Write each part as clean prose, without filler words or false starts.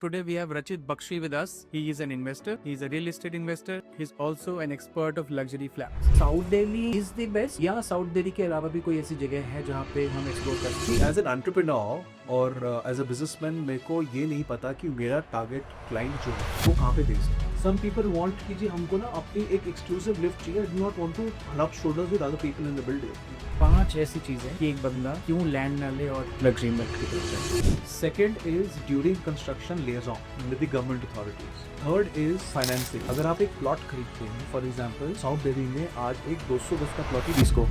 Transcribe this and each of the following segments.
Today we have Rachit Bakshi with us. He is an investor. He is a real estate investor. He is also an expert of luxury flats. South Delhi is the best या south Delhi के अलावा भी कोई ऐसी जगह है जहाँ पे हम एक्सप्लोर कर सकते हैं? एज एन एंटरप्रेन्योर और एज अ बिजनेसमैन मेरे को ये नहीं पता कि मेरा टारगेट क्लाइंट जो है वो कहाँ पे बेस्ड है। सम पीपल वांट कि जी हमको ना अपनी एक एक्सक्लूसिव लिफ्ट चाहिए, do not want to rub shoulders with other people in the building. 5 ऐसी चीजें कि एक बंदा क्यों लैंड ना ले और लग्जरी में जाए। Second is during construction liaison with the government authorities. Third is financing. अगर आप एक प्लॉट खरीदते हैं, फॉर एग्जांपल साउथ दिल्ली में आज एक 200 गज का प्लॉट ही डिस्को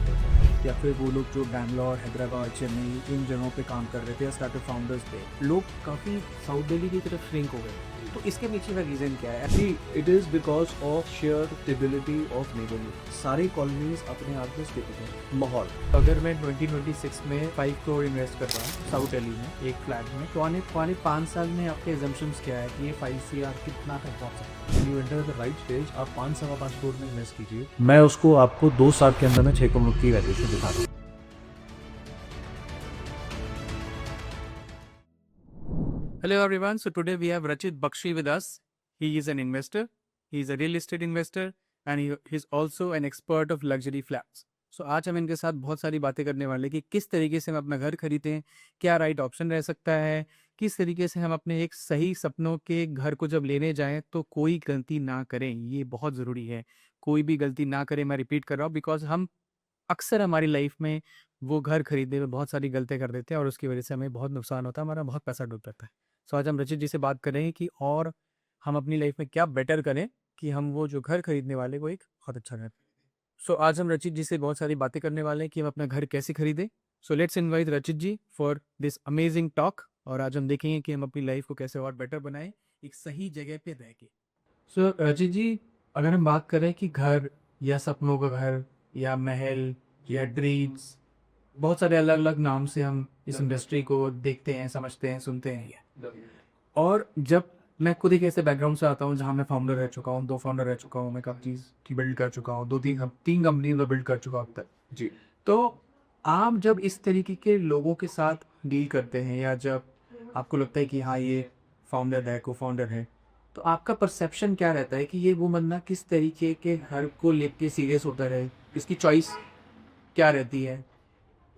या फिर वो लोग जो बैंगलोर, हैदराबाद, चेन्नई इन जगहों पे काम कर रहे थे या स्टार्टअप फाउंडर्स थे, लोग काफी साउथ दिल्ली की तरफ श्रिंक हो गए। तो इसके पीछे का रीजन क्या है? It is because of share stability of neighbourhood. सारी कॉलोनीज अपने आप में स्टेबल है। माहौल अगर मैं 2026 में 5 करोड़ इन्वेस्ट कर रहा हूँ साउथ दिल्ली में एक फ्लैट में, तो आने वाले 5 साल में आपके एजम्पशंस क्या है कि ये 5 CR कितना तक पहुँच सकता है? You enter the right stage, आप 5-5.25 करोड़ में इन्वेस्ट कीजिए। मैं उसको आपको 2 साल के अंदर में 6 करोड़ की वैल्यूएशन दिखा दूँ। Hello everyone. So today we have Rachit Bakshi with us. He is an investor. He is a real estate investor and he is also an expert of luxury flats. So आज हम इनके साथ बहुत सारी बातें करने वाले हैं कि किस तरीके से हम अपना घर खरीदें, क्या राइट ऑप्शन रह सकता है, किस तरीके से हम अपने एक सही सपनों के घर को जब लेने जाएं तो कोई गलती ना करें। ये बहुत ज़रूरी है, कोई भी गलती ना करें। मैं रिपीट कर रहा हूँ बिकॉज हम अक्सर हमारी लाइफ में वो घर खरीदने में बहुत सारी गलतियाँ कर देते हैं और उसकी वजह से हमें बहुत नुकसान होता है, हमारा बहुत पैसा डूब जाता है। सो आज हम रचित जी से बात करें कि और हम अपनी लाइफ में क्या बेटर करें कि हम वो जो घर खरीदने वाले को एक बहुत अच्छा घर। सो आज हम रचित जी से बहुत सारी बातें करने वाले हैं कि हम अपना घर कैसे खरीदें। सो लेट्स इनवाइट रचित जी फॉर दिस अमेजिंग टॉक। और आज हम देखेंगे कि हम अपनी लाइफ को कैसे और बेटर बनाएं एक सही जगह पे रह के। सो रचित जी, अगर हम बात करें कि घर या सपनों का घर या महल या ड्रीम्स, बहुत सारे अलग अलग नाम से हम इस इंडस्ट्री को देखते हैं, समझते हैं, सुनते हैं। और जब मैं खुद एक ऐसे बैकग्राउंड से आता हूँ जहाँ मैं फाउंडर रह चुका हूँ, 2 फाउंडर रह चुका हूँ, मैं कंपनीज की बिल्ड कर चुका हूँ, 2-3 कंपनी में बिल्ड कर चुका हूँ अब तक जी। तो आप जब इस तरीके के लोगों के साथ डील करते हैं या जब आपको लगता है कि हाँ ये फाउंडर है, को फाउंडर है, तो आपका परसेप्शन क्या रहता है कि ये वो बंदा किस तरीके के हर को लेके सीरियस होता है, इसकी चॉइस क्या रहती है,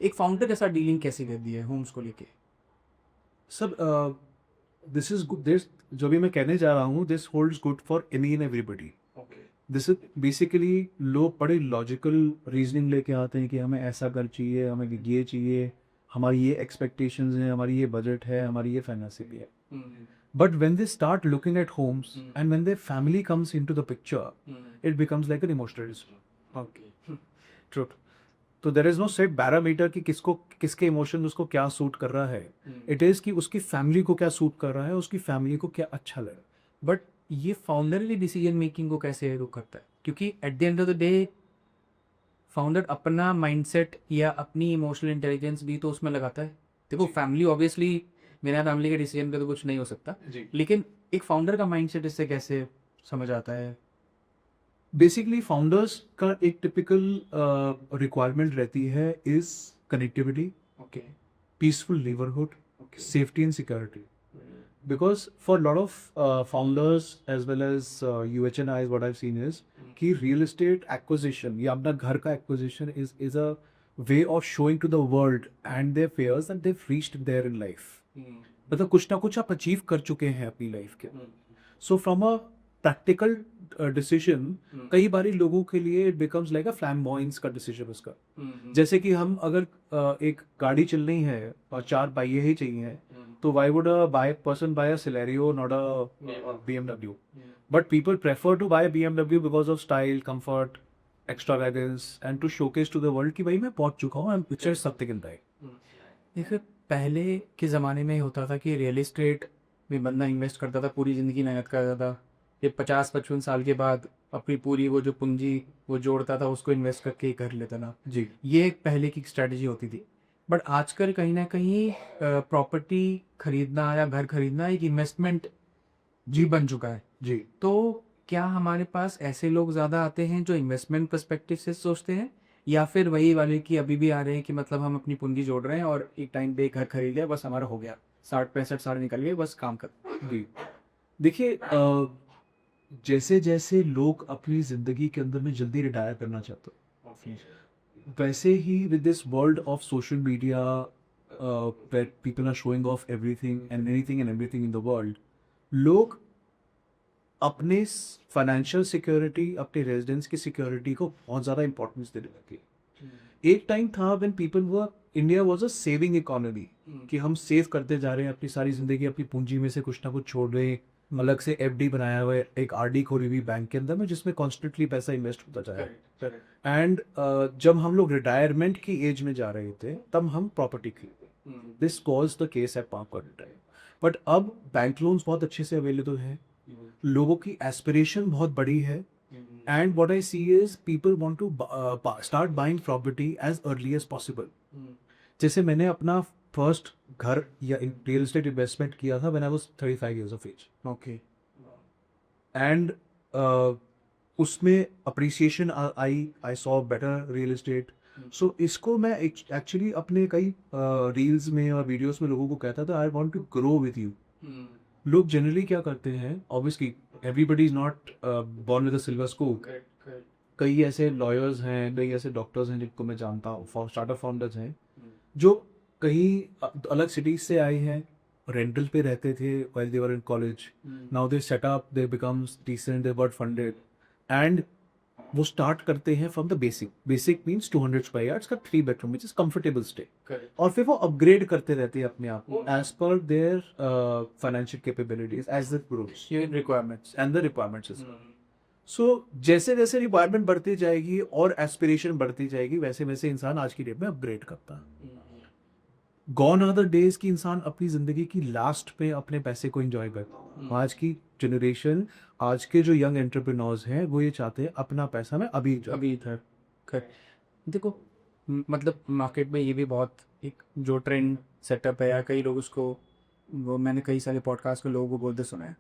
एक फाउंडर के साथ डीलिंग कैसी रहती है होम्स को लेके? सब दिस इज गुड। दिस जो भी मैं कहने जा रहा हूँ, this holds good for any and everybody. This is basically लोग बड़े लॉजिकल रीजनिंग लेके आते हैं कि हमें ऐसा घर चाहिए, हमें ये चाहिए, हमारी ये एक्सपेक्टेशंस हैं, हमारी ये बजट है, हमारी ये फाइनेंस भी है। But when they start looking at homes and when their family comes into the picture, it becomes like an emotional disorder. Okay, Truth. तो there is no set parameter कि किसको किसके इमोशन उसको क्या सूट कर रहा है। इट इज़ कि उसकी फैमिली को क्या सूट कर रहा है, उसकी फैमिली को क्या अच्छा लगे। बट ये फाउंडरली डिसीजन मेकिंग को कैसे रोक करता है? क्योंकि at the end of the day founder अपना माइंडसेट या अपनी इमोशनल इंटेलिजेंस भी तो उसमें लगाता है। देखो फैमिली ऑब्वियसली मेरा फैमिली के डिसीजन पे तो कुछ नहीं हो सकता, लेकिन एक फाउंडर का माइंडसेट इससे कैसे समझ आता है? बेसिकली फाउंडर्स का एक टिपिकल रिक्वायरमेंट रहती है is connectivity, okay, peaceful neighbourhood, safety and security. Because for a lot of founders as well as UHNIs, what I've seen is कि real estate acquisition या अपना घर का acquisition is a way of showing to the world and their fears that they've reached there in life. मतलब कुछ ना कुछ आप अचीव कर चुके हैं अपनी लाइफ के। So from a practical decision कई बारी लोगों के लिए इट बिकम्स लाइक अ फ्लैम्बॉयंस का डिसीजन उसका। जैसे कि हम अगर एक गाड़ी चलनी है और 4 पहिए ही चाहिए, तो why would a person buy a Celerio, not a BMW? But people prefer to buy a BMW because of style, comfort, extravagance, and to showcase to the world कि भाई मैं पहुंच चुका हूँ, I'm picture something in that. देखिए पहले के ज़माने में होता था कि रियल एस्टेट में बंदा इन्वेस्ट करता था, पूरी ज़िंदगी मेहनत करता था, ये 50-55 साल के बाद अपनी पूरी वो जो पूंजी वो जोड़ता था उसको इन्वेस्ट करके ही कर लेता था जी। ये एक पहले की स्ट्रैटेजी होती थी। बट आजकल कहीं ना कहीं प्रॉपर्टी खरीदना या घर खरीदना एक इन्वेस्टमेंट जी बन चुका है जी। तो क्या हमारे पास ऐसे लोग ज़्यादा आते हैं जो इन्वेस्टमेंट पर्सपेक्टिव से सोचते हैं, या फिर वही वाले कि अभी भी आ रहे हैं कि मतलब हम अपनी पूंजी जोड़ रहे हैं और एक टाइम पे घर खरीद लिया बस हमारा हो गया? 60-65 साल निकल गए, बस काम कर। जी देखिए जैसे जैसे लोग अपनी जिंदगी के अंदर में जल्दी रिटायर करना चाहते हैं, वैसे ही with this world of social media where people are showing off everything and anything and everything in the world, लोग अपने फाइनेंशियल सिक्योरिटी, अपने रेजिडेंस की सिक्योरिटी को बहुत ज़्यादा इंपॉर्टेंस देने लगे। एक टाइम था when people were India was a saving economy, कि हम सेव करते जा रहे हैं अपनी सारी जिंदगी, अपनी पूंजी में से कुछ ना कुछ छोड़ रहे हैं, अलग से एफडी बनाया हुआ है, एक आरडी खोली हुई बैंक के अंदर में जिसमें कॉन्स्टेंटली पैसा इन्वेस्ट होता जा रहा है। एंड जब हम लोग रिटायरमेंट की एज में जा रहे थे तब हम प्रॉपर्टी खरीदे। This was the case at palm time. But अब बैंक लोन्स बहुत अच्छे से अवेलेबल है, लोगों की एस्पिरेशन बहुत बड़ी है, and what I see is people want to start buying property as early as possible. जैसे मैंने अपना फर्स्ट घर या रियल एस्टेट इन्वेस्टमेंट किया था when I was 35 years of age, okay, and उसमें appreciation I saw better real estate. So इसको मैं एक्चुअली अपने कई रील्स में और वीडियोस में लोगों को कहता था I want to grow with you. लोग जनरली क्या करते हैं, obviously everybody is not born with a silver scoop. कई ऐसे लॉयर्स हैं, कई ऐसे डॉक्टर्स हैं जिनको मैं जानता हूँ, स्टार्टअप फाउंडर्स हैं जो कहीं अलग सिटीज से आए हैं, रेंटल पे रहते थे while they were in college, now they set up, they becomes decent, they got funded, and वो स्टार्ट करते हैं from the basic means 200 square yards का 3 bedroom which is comfortable stay, और फिर वो अपग्रेड करते रहते हैं अपने आप को as per their financial capabilities as the gross requirements. And the requirements as well. So जैसे जैसे रिक्वायरमेंट बढ़ती जाएगी और एस्पिरेशन बढ़ती जाएगी, वैसे वैसे इंसान आज की डेट में अपग्रेड करता है। गॉन आर द डेज की इंसान अपनी जिंदगी की लास्ट पे अपने पैसे को एंजॉय करता है। आज की जनरेशन, आज के जो यंग एंटरप्रेन्योर्स हैं वो ये चाहते हैं अपना पैसा मैं अभी इधर कर। देखो मतलब मार्केट में ये भी बहुत एक जो ट्रेंड सेटअप है, या कई लोग उसको, वो मैंने कई सारे पॉडकास्ट में लोगों को बोलते सुना है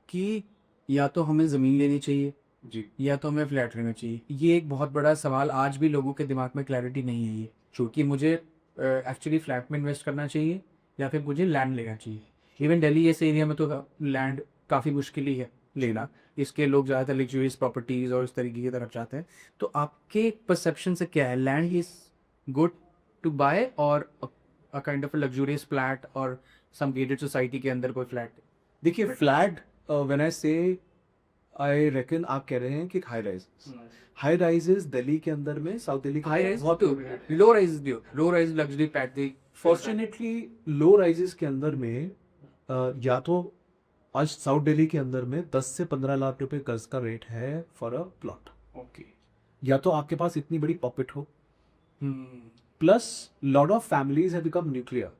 कि या तो हमें ज़मीन लेनी चाहिए जी, या तो हमें फ्लैट लेना चाहिए। ये एक बहुत बड़ा सवाल, आज भी लोगों के दिमाग में क्लैरिटी नहीं है ये, क्योंकि मुझे एक्चुअली फ्लैट में इन्वेस्ट करना चाहिए या फिर मुझे लैंड लेना चाहिए। इवन दिल्ली जैसे एरिया में तो लैंड काफ़ी मुश्किल ही है लेना, इसके लोग ज़्यादातर लग्जूरियस प्रॉपर्टीज़ और इस तरीके की तरफ जाते हैं। तो आपके परसेप्शन से क्या है, land is good to buy or a kind of luxurious flat or some gated society के अंदर कोई फ्लैट? देखिए फ्लैट व्हेन आई से आई रेकन आप कह रहे हैं कि हाई राइजेस दिल्ली के अंदर में, साउथ दिल्ली के हाई अंदर राइज बहुत तो low rise, low rise luxury flat दी। फॉर्चुनेटली लो राइजेस के अंदर में या तो आज साउथ दिल्ली के अंदर में 10 से 15 लाख रुपए कर्ज का रेट है फॉर अ प्लॉट। ओके, या तो आपके पास इतनी बड़ी पॉकेट हो, plus lot of families have become nuclear,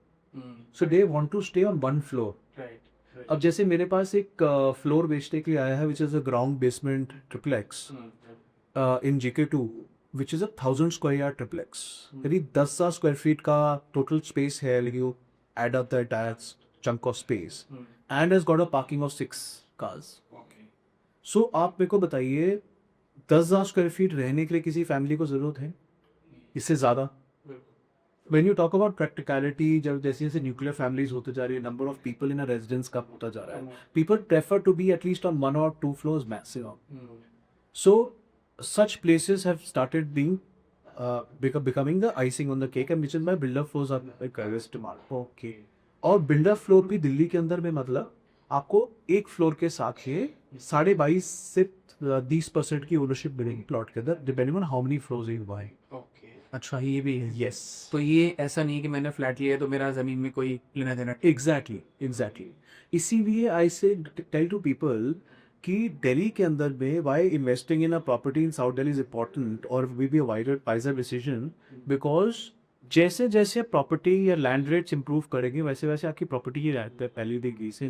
so they want to stay on one floor. Right. अब जैसे मेरे पास एक फ्लोर बेचने के लिए आया है which is a ground basement triplex in JK2 which is a 1000 square yard triplex, यानी 10,000 स्क्वायर फीट का टोटल स्पेस है, you add up the entire chunk of space and has got a parking of 6 cars। So आप मेरे को बताइए 10,000 square feet रहने के लिए किसी फैमिली को जरूरत है इससे ज्यादा? When you talk about practicality, जब जैसे जैसे न्यूक्लियर फैमिलीज होते जा रही है, number of people in a residence कम होता जा रहा है, people prefer to be at least on 1 or 2 floors maximum. So such places have started being becoming the icing on the cake, and which is why builder floors are like highest demand. Okay, और builder floor भी दिल्ली के अंदर में मतलब आपको एक floor के साथ ये 22.5 से 30% की ओनरशिप मिलेगी प्लॉट के अंदर, depending on how many floors you buy. Okay, अच्छा ये भी है। यस, तो ये ऐसा नहीं कि मैंने फ्लैट लिया है तो मेरा ज़मीन में कोई लेना देना। एग्जैक्टली इसीलिए आई से टेल टू पीपल कि दिल्ली के अंदर में why investing in a property in South Delhi is important or we be wiser decision, because जैसे जैसे प्रॉपर्टी या लैंड रेट्स इंप्रूव करेंगे वैसे वैसे आपकी प्रॉपर्टी की पहले देगी से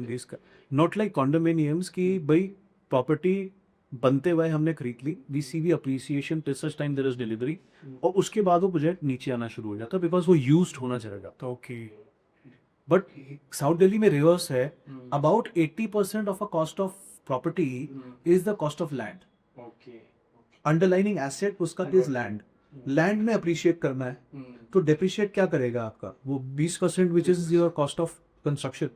नॉट लाइक कॉन्डोमिनियम्स की भाई प्रॉपर्टी बनते हुए हमने खरीद ली, we see we appreciation till such time there is delivery, और उसके बाद वो प्रोजेक्ट नीचे आना शुरू हो जाता है बिकॉज वो यूज्ड होना चला जाता। ओके, बट साउथ दिल्ली में रिवर्स है, about 80% of a cost of property is the cost of land. Okay, underlining asset उसका इज लैंड, लैंड में अप्रिशिएट करना है तो डेप्रिशिएट क्या करेगा आपका वो 20% which is your cost of construction.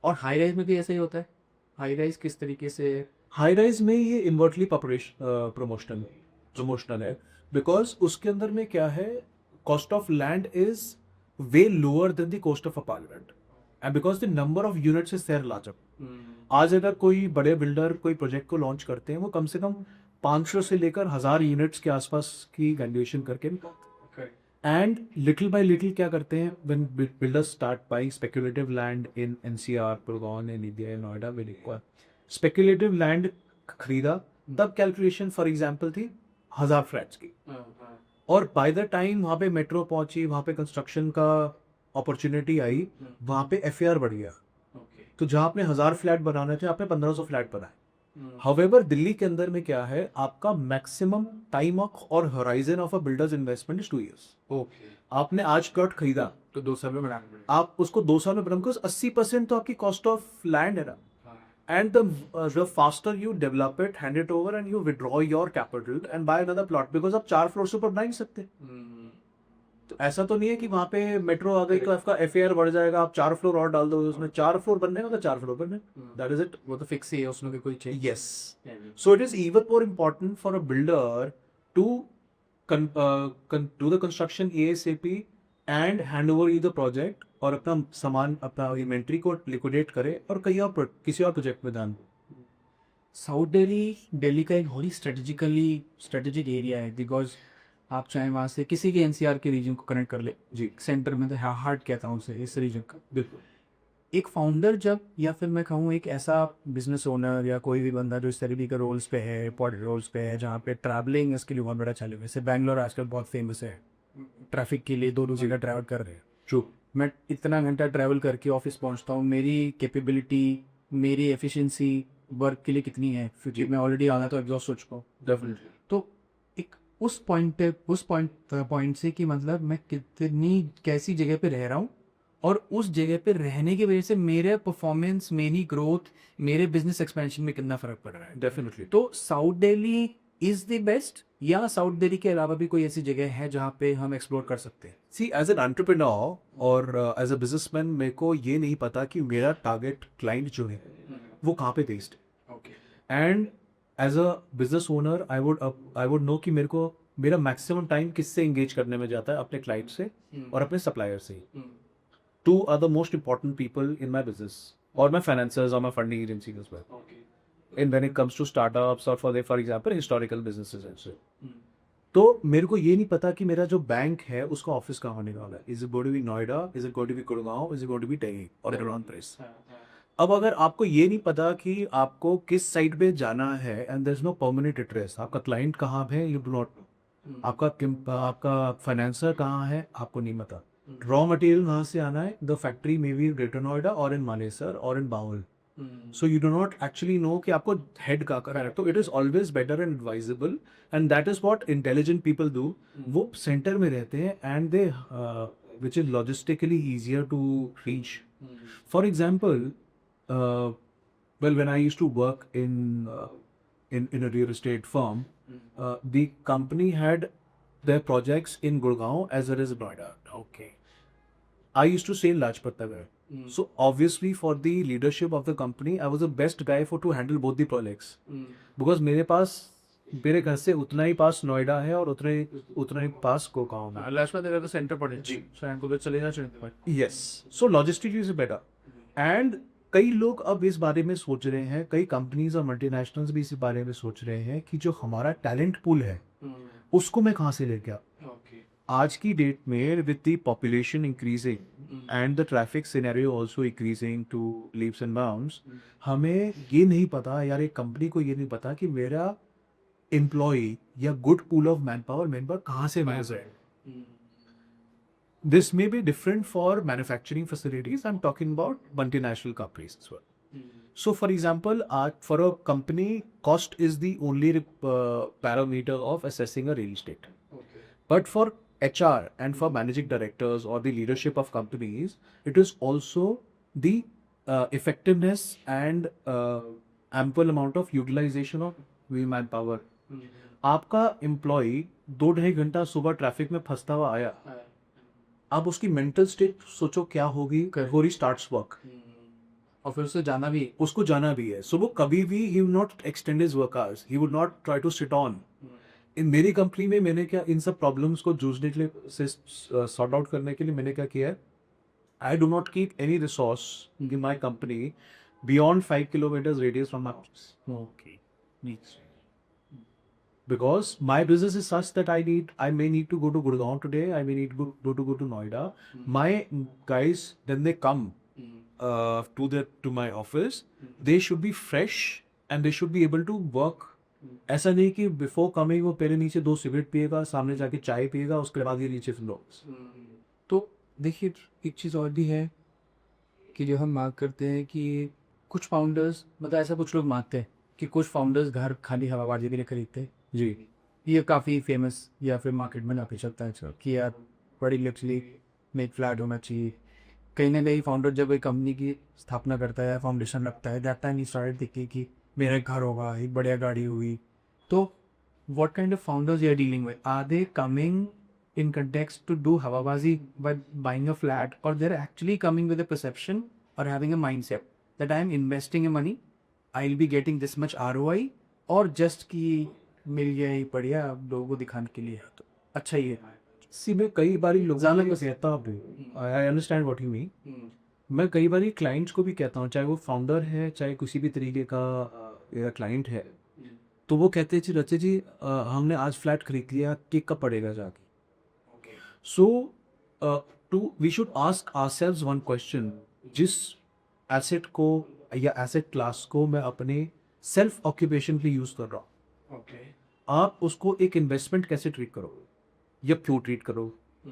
और हाई राइज में भी ऐसा ही होता है? हाई राइज किस तरीके से? हाई राइज में ये इन्वर्टली प्रमोशनल है, बिकॉज उसके अंदर में क्या है, cost of land is way lower than the cost of apartment, and because the number of units is there larger. आज अगर कोई बड़े बिल्डर कोई प्रोजेक्ट को लॉन्च करते हैं, वो कम से कम 500 से लेकर 1000 यूनिट्स के आसपास की वैल्यूएशन करके, एंड लिटिल बाय लिटिल क्या करते हैं, when builders start buying speculative land in NCR, Gurgaon, in India, in Noida, way require speculative land खरीदा, तब कैलकुलेशन फॉर एग्जांपल थी 1000 फ्लैट्स की, और बाय द टाइम वहाँ पे मेट्रो पहुंची, वहाँ पे कंस्ट्रक्शन का अपॉर्चुनिटी आई, वहाँ पे एफएआर बढ़ गया। तो जहाँ आपने 1000 फ्लैट बनाने थे, आपने 1500 फ्लैट बनाए। हाउएवर दिल्ली के अंदर में क्या है, आपका मैक्सिमम टाइम और horizon of a builders investment is 2 years। आपने आज प्लॉट खरीदा तो 2 साल में बनाना पड़ेगा। आप उसको 2 साल में बनाओ, बिकॉज 80% तो आपकी कॉस्ट ऑफ लैंड है ना। And the faster you develop it, hand it over, and you withdraw your capital and buy another plot, because आप 4 फ्लोर से ऊपर बना ही नहीं सकते। तो ऐसा तो नहीं है कि वहाँ पे मेट्रो आ गई तो आपका एफएआर बढ़ जाएगा, आप 4 फ्लोर और डाल दोगे उसमें, 4 फ्लोर बनने का तो 4 फ्लोर बनने, दैट इज इट। वो तो फिक्स ही है, उसमें भी कोई change. Yes. So it is even more important for a builder to do the construction ASAP and hand over you the project, और अपना सामान, अपना इन्वेंट्री को लिक्विडेट करे और कहीं और किसी और प्रोजेक्ट में दान। साउथ दिल्ली का एक बहुत ही स्ट्रेटेजिक एरिया है, बिकॉज आप चाहे वहाँ से किसी के एनसीआर के रीजन को कनेक्ट कर ले, जी सेंटर में तो हार्ट कहता हूँ उसे, इस रीजन का। बिल्कुल। एक फाउंडर जब, या फिर मैं कहूँ एक ऐसा बिजनेस ओनर या कोई भी बंदा जो इस तरीके के रोल्स पे है, इंपॉर्टेंट रोल्स पे है, जहाँ पे ट्रैवलिंग इसके लिए बहुत बड़ा चालू है। जैसे बैंगलोर आजकल बहुत फेमस है ट्रैफिक के लिए, दोनों जगह ट्रैवल कर रहे हैं। ट्रू। मैं इतना घंटा ट्रैवल करके ऑफिस पहुंचता हूँ, मेरी कैपेबिलिटी, मेरी एफिशिएंसी वर्क के लिए कितनी है, क्योंकि मैं ऑलरेडी आना तो एग्जॉस्ट हो चुका हूँ। डेफिनेटली। तो एक उस पॉइंट से कि मतलब मैं कितनी कैसी जगह पे रह रहा हूँ, और उस जगह पे रहने की वजह से मेरे परफॉर्मेंस, मेरी ग्रोथ, मेरे बिजनेस एक्सपेंशन में कितना फर्क पड़ रहा है। डेफिनेटली। तो south Delhi is the best, या साउथ दिल्ली के अलावा भी कोई ऐसी जगह है जहाँ पे हम एक्सप्लोर कर सकते हैं? सी, एज एन एंटरप्रेन्योर और एज अ बिजनेसमैन, मेरे को ये नहीं पता कि मेरा टारगेट क्लाइंट जो है वो कहाँ पे बेस्ड है, and as a business owner I would know कि मेरा मैक्सिमम टाइम किससे एंगेज करने में जाता है, अपने क्लाइंट से और अपने सप्लायर से। Two are the most important people in my business, और माई फाइनेंसर्स और my funding agency as well, and when it comes to startups or for example historical businesses also। तो मेरे को ये नहीं पता कि मेरा जो बैंक है उसका ऑफिस कहाँ होने वाला है। Is it going to be Noida, is it going to be Gurgaon, is it going to be Delhi और अराउंड प्लेस। अब अगर आपको ये नहीं पता कि आपको किस साइड पे जाना है, and there is no permanent address, आपका क्लाइंट कहाँ है यू डू नॉट नो, आपका फाइनेंसर कहाँ है आपको नहीं पता, रॉ मटेरियल कहाँ से आना है, the factory may be greater Noida और इन मानेसर और इन bowl, so you do not actually know कि आपको हेड का करना। तो it is always better and advisable, and that is what intelligent people do। वो सेंटर में रहते हैं, and they which is logistically easier to reach। For example, well, when I used to work in a real estate firm, the company had their projects in Gurgaon as well as Noida। Okay, I used to stay in Lajpat Nagar। So obviously for the leadership of the company, I was the best guy to handle both the projects, because मेरे घर से उतना ही पास नोएडा है और उतना ही पास गुड़गांव है। Last में तेरा तो सेंटर पड़े जी, सैन को चले जा चाहिए। Yes, so logistic is better, and कई लोग अब इस बारे में सोच रहे हैं, कई कंपनीज और मल्टीनेशनल्स भी इस बारे में सोच रहे हैं कि जो हमारा टैलेंट पूल है उसको मैं कहाँ से लेके आऊँ। आज की डेट में with the population increasing and the traffic scenario also increasing to leaps and bounds, हमें ये नहीं पता यार, एक कंपनी को ये नहीं पता कि मेरा एम्प्लॉय या good pool of man power कहाँ से मिल जाए। This may be different for manufacturing facilities. I'm talking about multinational companies as well. So, for example, for a company, cost is the only parameter of assessing a real estate. But for HR and for managing directors or the leadership of companies, it is also the effectiveness and ample amount of utilization of manpower. आपका employ 2-2.5 घंटा सुबह traffic में फंसता हुआ आया, आप उसकी mental state सोचो क्या होगी before he starts work. और फिर उससे जाना भी उसको जाना भी है, सो वो कभी भी he will not extend his work hours, he would not try to sit on. इन मेरी कंपनी में मैंने क्या इन सब प्रॉब्लम्स को जूझने के लिए से सॉर्ट आउट करने के लिए मैंने क्या किया है, आई do not keep any resource in my company beyond 5 kilometers radius from my office. Okay. Neat. Because my business is such that I may need to go to Gurgaon today, I may need to go to Noida. My guys, then they come to my office, they should be fresh and they should be able to work. ऐसा नहीं कि before coming वो पहले नीचे 2 cigarette पिएगा, सामने जाके चाय पिएगा, उसके बाद ये नीचे फ्लो. तो देखिए एक चीज़ और भी है कि जो हम मांग करते हैं कि कुछ फाउंडर्स मतलब ऐसा कुछ लोग मांगते हैं कि कुछ फाउंडर्स घर खाली हवाबाजी के लिए खरीदते हैं. जी. ये काफ़ी फेमस या फिर मार्केट में काफ़ी चलता है सर कि यार बड़ी लग्जरी में एक फ्लैट होना चाहिए. कहीं ना कहीं फाउंडर जब एक कंपनी की स्थापना करता है, फाउंडेशन रखता है, दैट टाइम ही स्टार्टेड थिंकिंग कि मेरा घर होगा, एक बढ़िया गाड़ी होगी. तो what kind of founders you are dealing with? Are they coming in context to do havabazi by buying a flat, or they're actually coming with a perception or having a mindset that I am investing in money, I'll be getting this much ROI, और just कि मिल गया ही बढ़िया लोगों को दिखाने के लिए. तो अच्छा ही है. सी मैं कई बारी लोगों ज़्यादा को बस- कहता हूँ, I understand what you mean. मैं कई बारी क्लाइंट्स को भी कहता हूँ, चाहे वो फाउंडर है चाहे किसी भी तरीके का क्लाइंट है, तो वो कहते हैं जी रचे जी हमने आज फ्लैट खरीद लिया, केक कब पड़ेगा जाके. So to we should ask ourselves one question, जिस एसेट को या एसेट क्लास को मैं अपने सेल्फ ऑक्यूपेशन के लिए यूज़ कर रहा हूँ, आप उसको एक इन्वेस्टमेंट कैसे ट्रीट करोगे या क्यों ट्रीट करोगे.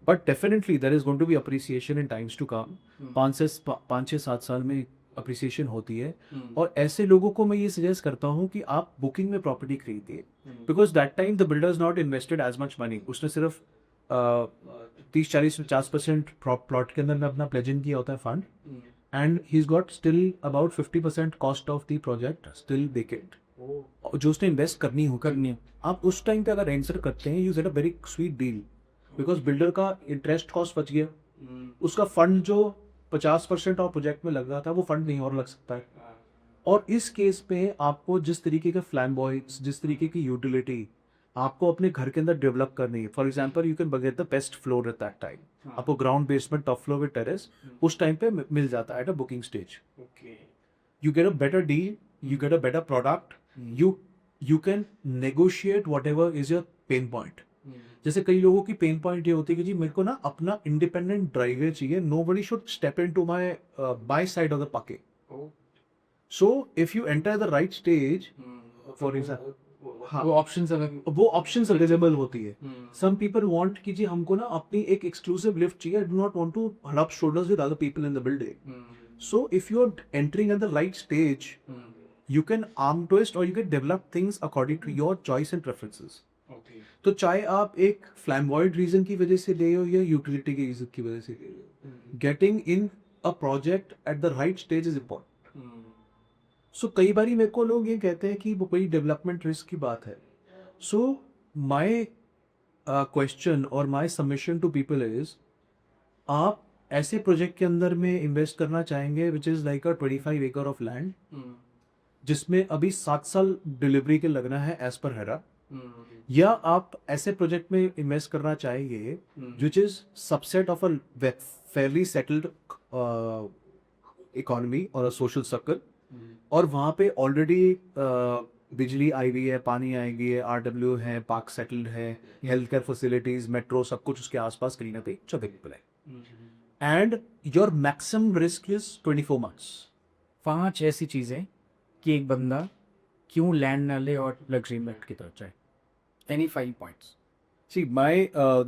But definitely there is going to be appreciation in times to come. 5 से 7 साल में अप्रिसिएशन होती है. और ऐसे लोगों को मैं ये सजेस्ट करता हूँ कि आप बुकिंग में प्रॉपर्टी खरीदिए, because that time the builder is not invested as much money. उसने सिर्फ 30-40-50% प्लॉट के अंदर में अपना प्लेजिंग किया होता है fund, and he is got still about 50% cost of the project still vacant, जो उसने इन्वेस्ट करनी है. आप उस टाइम पे अगर एंसर करते हैं, you get a very sweet deal, because builder का इंटरेस्ट कॉस्ट बच गया. उसका फंड जो 50% और प्रोजेक्ट में लग रहा था, वो फंड नहीं और लग सकता है. और इस केस पे आपको जिस तरीके का फ्लैम्बॉयंस, जिस तरीके की यूटिलिटी आपको अपने घर के अंदर डेवलप करनी है, for example you can get the best floor at that time. आपको ground basement, top floor with terrace उस टाइम पे मिल जाता है at a booking stage. You get a better deal, you get a better product, you can negotiate whatever is your pain point. जैसे कई लोगों की पेन पॉइंट ये होती है कि जी मेरे को ना अपना इंडिपेंडेंट ड्राइवर चाहिए, nobody should step into my side of the pocket. So if you enter the right stage, for example, हाँ, वो ऑप्शंस अगर वो ऑप्शंस अवेलेबल होती है. सम पीपल वांट कि जी हमको ना अपनी एक एक्सक्लूसिव लिफ्ट चाहिए, I do not want to rub shoulders with other people in the building. So if you're entering at the right stage, you can arm twist or you can develop things according to your choice and preferences. तो चाहे आप एक फ्लैम्बॉयड reason की वजह से ले हो या यूटिलिटी की रीजन की वजह से ले हो, getting in a project at the right stage is important. So कई बारी मेरे को लोग ये कहते हैं कि वो कोई डेवलपमेंट रिस्क की बात है. सो माई क्वेश्चन और माई सबमिशन टू पीपल इज, आप ऐसे प्रोजेक्ट के अंदर में इन्वेस्ट करना चाहेंगे which is like a 25 acre of land, जिसमें अभी 7 साल डिलीवरी के लगना है एज पर हेरा, या आप ऐसे प्रोजेक्ट में इन्वेस्ट करना चाहेंगे which is subset of a fairly settled economy और अ सोशल सर्कल, और वहाँ पे ऑलरेडी बिजली आई हुई है, पानी आएगी है, RW है, पार्क सेटल्ड है, हेल्थ केयर फैसिलिटीज, मेट्रो, सब कुछ उसके आसपास कहीं ना कहीं अवेलेबल है. And your maximum risk is 24 months. 5 ऐसी चीज़ें कि एक बंदा क्यों लैंड ना ले और लग्जरी में की तरफ जाए. Any 5 points. See,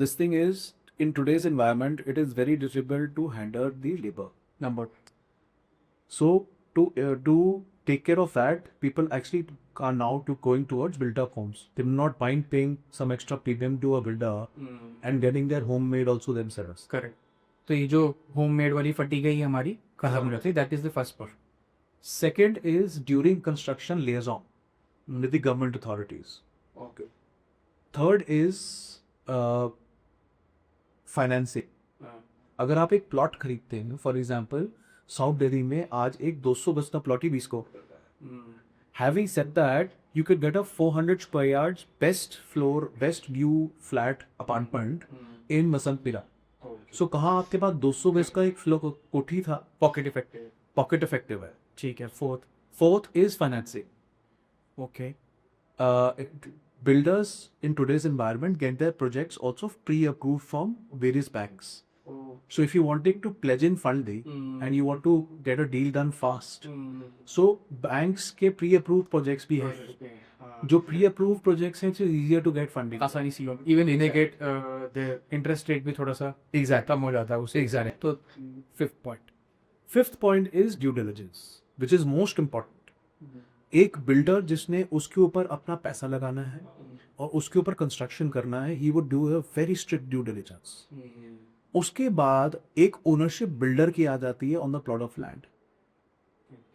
this thing is, in today's environment, it is very difficult to handle the labor. Number So to take care of that, people actually are now going towards built-up homes. They're not paying some extra premium to a builder and getting their homemade also themselves. Correct. तो ये जो homemade वाली फटी गई हमारी खत्म हो जाती, that is the first part. Second is during construction liaison with the government authorities. Okay. Third is financing. अगर आप एक प्लॉट खरीदते हैं, फॉर एग्जांपल साउथ दिल्ली में आज एक 200 गज का प्लॉट ही 20 को। Having said that, you could get a 400 square yards best floor, best view flat apartment in Masanpira. So कहाँ आपके पास 200 गज का एक फ्लोर कोठी था, पॉकेट इफेक्टिव। पॉकेट इफेक्टिव है। ठीक है। Fourth is financing. Okay. Builders in today's environment get their projects also pre-approved from various banks. So if you wanting to pledge in funding and you want to get a deal done fast, so banks के pre-approved projects भी हैं। जो pre-approved projects हैं, it's easier to get funding. आसानी से loan even इन्हें get the interest rate भी थोड़ा सा Exactly. कम हो जाता है उससे। Exactly. तो fifth point. Fifth point is due diligence, which is most important. एक बिल्डर जिसने उसके ऊपर अपना पैसा लगाना है और उसके ऊपर कंस्ट्रक्शन करना है, he would do a very strict due diligence. उसके बाद एक ओनरशिप बिल्डर की आ जाती है on the plot of land.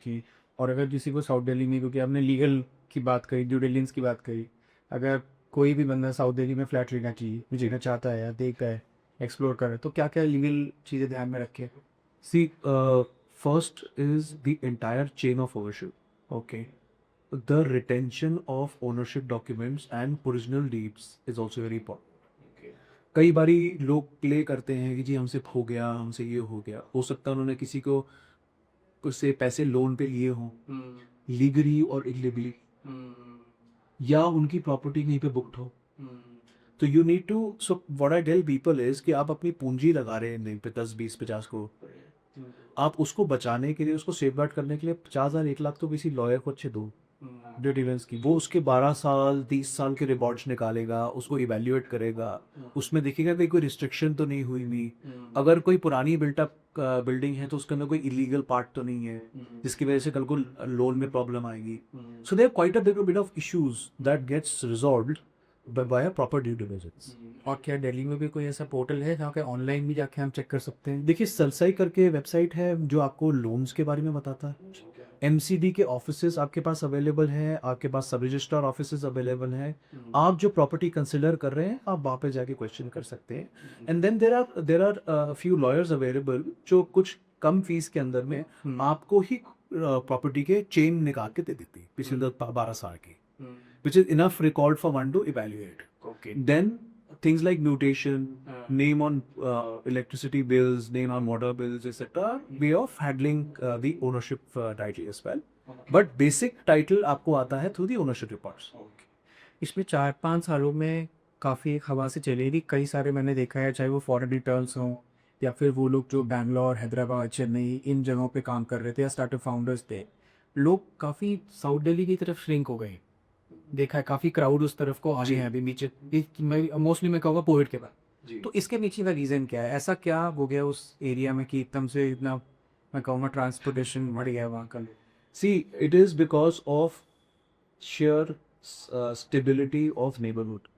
कि और अगर किसी को साउथ दिल्ली में, क्योंकि आपने लीगल की बात करी, ड्यू डिलिजेंस की बात करी, अगर कोई भी बंदा साउथ दिल्ली में फ्लैट लेना चाहिए, जीना चाहता है या देखता है, एक्सप्लोर कर रहा है, तो क्या क्या लीगल चीज़ें ध्यान में रखे? See first is the entire chain of ownership. Okay. The retention of ownership documents and original deeds is also very important. कई बारी लोग प्ले करते हैं कि जी हमसे हो गया, हमसे ये हो गया। हो सकता है उन्होंने किसी को उससे पैसे लोन पे लिए हों, लीगली और इलीगली, या उनकी प्रॉपर्टी कहीं पे बुक्ड हो। तो you need to, so what I tell people is कि आप अपनी पूंजी लगा रहे हैं नहीं पे 10, 20, 50 को, आप उसको बचाने के लिए, उसको सेफगार्ड करने के लिए 50,000, 1 लाख तो किसी लॉयर को अच्छे दो ड्यू डिलिजेंस की। वो उसके 12 साल 30 साल के रिकॉर्ड्स निकालेगा, उसको इवेल्युएट करेगा, उसमें देखेगा कि कोई रिस्ट्रिक्शन तो नहीं हुई भी। अगर कोई पुरानी बिल्टअप बिल्डिंग है तो उसके अंदर कोई इलीगल पार्ट तो नहीं है जिसकी वजह से कल को लोन में प्रॉब्लम आएगी। So there quite a bit of issues that gets resolved by a proper due diligence. और क्या दिल्ली में भी कोई ऐसा पोर्टल है जहाँ पे ऑनलाइन भी जाके हम चेक कर सकते हैं? देखिए, सरसाई करके वेबसाइट है जो आपको लोन्स के बारे में बताता है। एमसीडी के ऑफिसेज आपके पास अवेलेबल हैं, आपके पास सब रजिस्ट्रार ऑफिसेज अवेलेबल हैं। आप जो प्रॉपर्टी कंसिडर कर रहे हैं, आप वहाँ पे जाके क्वेश्चन कर सकते हैं। And then there are few lawyers available जो कुछ कम फीस के अंदर में आपको ही प्रॉपर्टी के चेन निकाल के दे देती है पिछले 12 साल की, which is enough record for one to evaluate. Okay. Then things like mutation, name on electricity bills, name on water bills, etc. Way of handling the ownership title as well. But basic title आपको आता है through the ownership reports. इसमें 4-5 सालों में काफ़ी एक हवा से चली थी। कई सारे मैंने देखा है, चाहे वो फॉरेन रिटर्न्स हों या फिर वो लोग जो बैंगलोर, हैदराबाद, चेन्नई इन जगहों पे काम कर रहे थे या स्टार्टअप फाउंडर्स थे, लोग काफ़ी साउथ दिल्ली की तरफ श्रिंक हो गए। देखा है काफ़ी क्राउड उस तरफ को आ गए हैं अभी नीचे। मोस्टली मैं कहूँगा कोविड के बाद। तो इसके पीछे का रीज़न क्या है? ऐसा क्या हो गया उस एरिया में कि एकदम से इतना, मैं कहूँगा, ट्रांसपोर्टेशन बढ़ गया वहाँ का? See, it is because of sheer stability of neighborhood.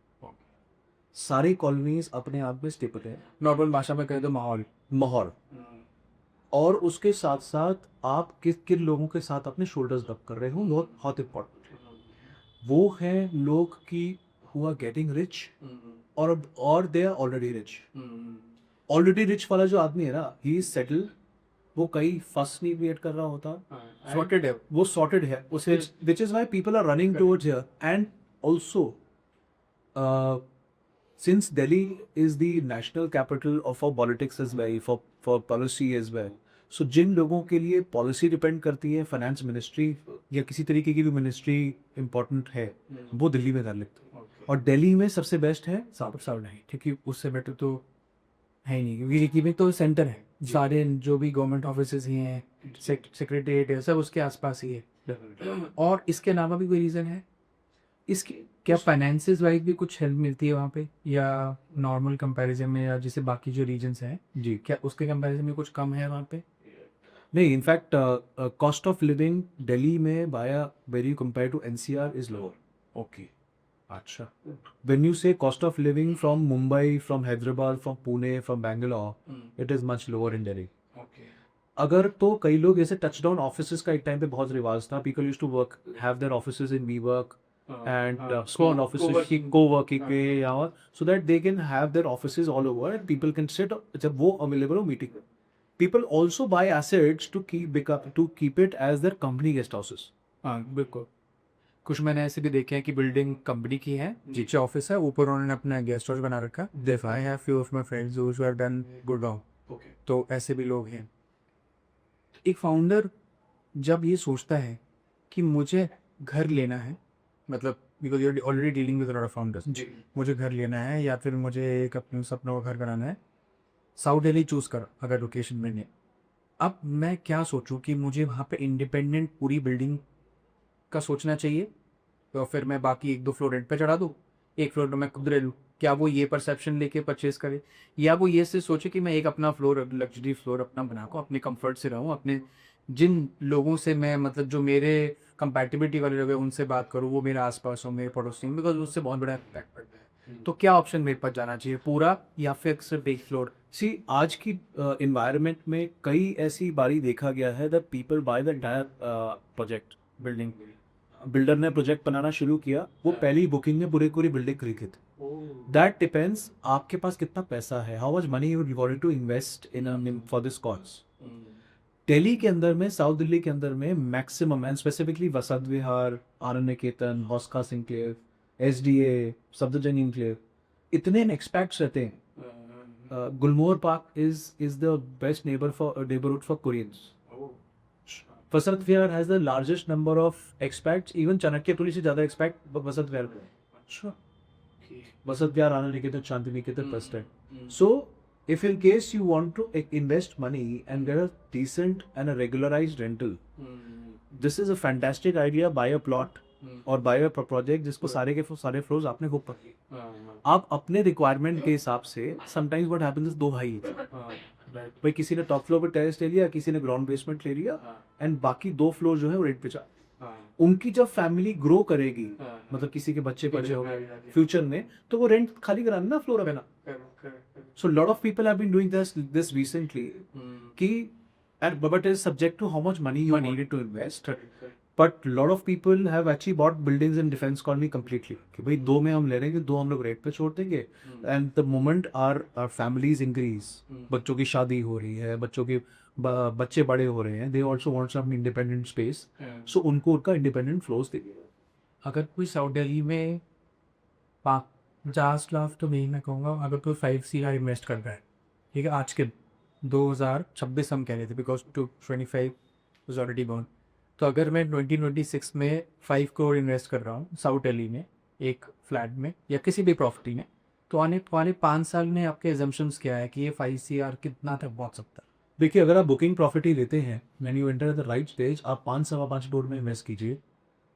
सारी कॉलोनीज अपने आप में स्टेबल है, नॉर्मल भाषा में कहें तो माहौल। माहौल। और उसके साथ साथ आप किन लोगों के साथ अपने शोल्डर्स रब कर रहे हो, बहुत इंपॉर्टेंट। वो हैं लोग की who are getting rich और they are already rich. Already rich वाला जो आदमी है ना, ही इज सेटल, वो कई फर्स्ट नहीं क्रिएट कर रहा होता, सॉर्टेड है। वो सॉर्टेड है, which is why people are running towards here. And also since Delhi is the national capital of for politics as well, for policy as well, so जिन लोगों के लिए पॉलिसी डिपेंड करती है, फाइनेंस मिनिस्ट्री या किसी तरीके की भी मिनिस्ट्री इंपॉर्टेंट है, वो दिल्ली में कर लेते हैं। और दिल्ली में सबसे बेस्ट है साउथ नहीं, क्योंकि उससे बेटर तो है ही नहीं, क्योंकि दिल्ली में तो सेंटर है, सारे जो भी गवर्नमेंट ऑफिस ही हैं, सेक्रेटरीट है, सब उसके आसपास ही है। और इसके अलावा भी कोई रीज़न है इसके? क्या फाइनेंसेस वाइज भी कुछ हेल्प मिलती है वहाँ पे, या नॉर्मल कंपैरिजन में, या जैसे बाकी जो रीजन्स हैं जी, क्या उसके कंपैरिजन में कुछ कम है वहाँ पे? नहीं, in fact cost of living Delhi में by very compare to NCR is lower. Okay, अच्छा। When you say cost of living from Mumbai, from Hyderabad, from Pune, from Bangalore, it is much lower in Delhi. Okay. अगर तो कई लोग, जैसे touchdown offices का एक time पे बहुत रिवाज था, people used to work, have their offices in we work, and small offices की co-working पे या और so that they can have their offices all over and people can sit जब वो available हो meeting में. People also buy assets to keep it as their company guest houses. हाँ बिल्कुल. कुछ मैंने ऐसे भी देखे हैं कि बिल्डिंग कंपनी की है, नीचे ऑफिस है, ऊपर उन्होंने अपना गेस्ट हाउस बना रखा. If I have few of my friends who have done good job. Okay. तो ऐसे भी लोग हैं. एक फाउंडर जब ये सोचता है कि मुझे घर लेना है, मतलब because you are already dealing with lot of founders, जी. मुझे घर लेना है या फिर मुझे एक अपने सपनों का घर बनाना है, साउथ दिल्ली चूज़ करो अगर लोकेशन में नहीं. अब मैं क्या सोचूं कि मुझे वहाँ पे इंडिपेंडेंट पूरी बिल्डिंग का सोचना चाहिए, तो फिर मैं बाकी 1-2 फ्लोर रेंट पे चढ़ा दूँ, 1 फ्लोर मैं खुद ले लूँ. क्या वो ये परसेप्शन लेके परचेज करे, या वो ये से सोचे कि मैं एक अपना फ्लोर, लग्जरी फ्लोर अपना बना को अपने कंफर्ट से रहूँ, अपने जिन लोगों से मैं मतलब जो मेरे कंपैटिबिलिटी वाले लोग हैं उनसे बात करूँ, वो मेरे आसपास हो, मेरे पड़ोसी में, बिकॉज उससे बहुत बड़ा इम्पैक्ट पड़ता है. तो क्या ऑप्शन मेरे पास जाना चाहिए, पूरा या फिर सिर्फ 1 फ्लोर? See, आज की environment में कई ऐसी बारी देखा गया है that people buy the entire project building. Builder ने प्रोजेक्ट बनाना शुरू किया, वो पहली बुकिंग में पूरी बिल्डिंग खरीदी थी. दैट डिपेंड्स आपके पास कितना पैसा है, how much money you wanted to invest in for this cause. Delhi के अंदर में, साउथ दिल्ली के अंदर में maximum and specifically Vasant Vihar, Anand Niketan, Hauz Khas enclave, SDA, Safdarjung enclave, इतने एक्सपैक्ट्स रहते हैं. Gulmohar park is the best neighborhood for Koreans. Vasant Vihar has the largest number of expats. Even Chanakyapuri से ज़्यादा एक्सपैक्ट वसंत विहार में. अच्छा. वसंत विहार, आनंद निकेतन, शांति निकेतन फर्स्ट है. So if in case you want to invest money and get a decent and a regularized rental, this is a fantastic idea. Buy a plot और buy a project जिसको सारे के सारे फ्लोर्स आपने book कर दिए. आप अपने रिक्वायरमेंट के हिसाब से sometimes what happens is 2 भाई भाई किसी ने टॉप फ्लोर पर टेरेस ले लिया, किसी ने ग्राउंड बेसमेंट ले लिया, एंड बाकी 2 फ्लोर जो है वो रेंट पे चला. उनकी जब फैमिली ग्रो करेगी, मतलब किसी के बच्चे बड़े हो गए फ्यूचर में, तो वो रेंट खाली कराना ना फ्लोर है ना. So lot of people have been doing this recently कि but it is subject to how much money you needed to invest. But lot of people have actually bought buildings in defense colony completely. कि भाई 2 में हम ले रहे हैं, 2 हम लोग रेट पे छोड़ देंगे. And the moment our families increase, बच्चों की शादी हो रही है, बच्चों के बच्चे बड़े हो रहे हैं, they also want some independent space. So उनको उनका independent floors दे. अगर कोई साउथ दिल्ली में 50 लाख, तो मैं कहूँगा अगर कोई 5 CR इन्वेस्ट कर रहा है, ठीक है, आज के 2026 हम कह रहे थे बिकॉज 25 was already born. तो अगर मैं 2026 में 5 करोड़ इन्वेस्ट कर रहा हूँ साउथ दिल्ली में एक फ्लैट में या किसी भी प्रॉपर्टी में, तो आने वाले 5 साल में आपके एजम्पशंस क्या है कि ये 5 CR कितना तक पहुँच सकता है? देखिए, अगर आप बुकिंग प्रॉपर्टी लेते हैं, when you enter the right stage, आप 5-5.25 करोड़ में इन्वेस्ट कीजिए.